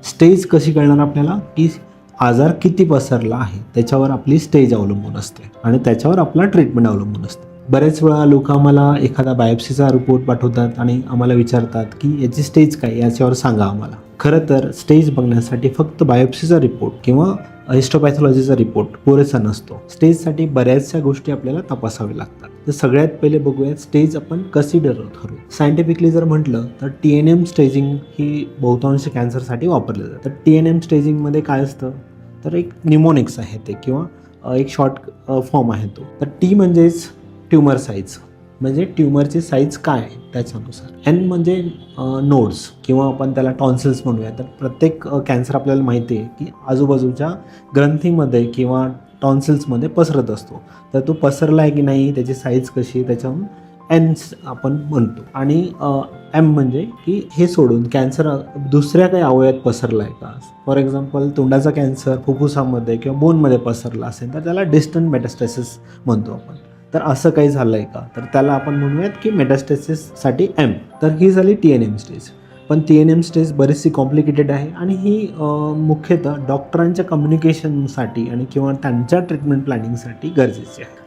Stage कशी कळणार आपल्याला, की आजार किती पसरला आहे त्याच्यावर आपली स्टेज अवलंबून असते आणि त्याच्यावर आपला ट्रीटमेंट अवलंबून असते. बरेच वेळा लोक आम्हाला एखादा बायोप्सीचा रिपोर्ट पाठवतात आणि आम्हाला विचारतात की याची स्टेज काय, याच्यावर सांगा आम्हाला. खरं तर स्टेज बघण्यासाठी फक्त बायोप्सीचा रिपोर्ट किंवा हिस्टोपॅथॉलॉजीचा रिपोर्ट पुरेसा नसतो. स्टेजसाठी बऱ्याचशा गोष्टी आपल्याला तपासाव्या लागतात. तर सगळ्यात पहिले बघूयात स्टेज आपण कशी ठरवू. सायंटिफिकली जर म्हटलं तर TNM स्टेजिंग ही बहुतांश कॅन्सरसाठी वापरलं जातं. तर TNM स्टेजिंगमध्ये काय असतं, तर एक निमोनिक्स आहे ते किंवा एक शॉर्ट फॉर्म आहे तो. तर T म्हणजेच ट्यूमर साईज, म्हणजे ट्यूमरची साईज काय आहे त्याच्यानुसार. N म्हणजे नोड्स किंवा आपण त्याला टॉन्सिल्स म्हणूया. तर प्रत्येक कॅन्सर आपल्याला माहिती आहे की आजूबाजूच्या ग्रंथीमध्ये किंवा टॉन्सिल्समध्ये पसरत असतो. तर तो पसरला आहे की नाही, त्याची साईज कशी आहे, त्याच्याहून N आपण म्हणतो. आणि M म्हणजे की हे सोडून कॅन्सर दुसऱ्या काही अवयवात पसरला आहे का. फॉर एक्झाम्पल तोंडाचा कॅन्सर फुफ्फुसामध्ये किंवा बोनमध्ये पसरला असेल तर त्याला डिस्टंट मेटास्टॅसिस म्हणतो आपण. तर असं काही झालं आहे का, तर त्याला आपण म्हणूयात की मेटास्टॅसिससाठी M. तर ही झाली TNM स्टेज. पण TNM स्टेज बरीचशी कॉम्प्लिकेटेड आहे आणि ही मुख्यतः डॉक्टरांच्या कम्युनिकेशनसाठी आणि किंवा त्यांच्या ट्रीटमेंट प्लॅनिंगसाठी गरजेची आहे.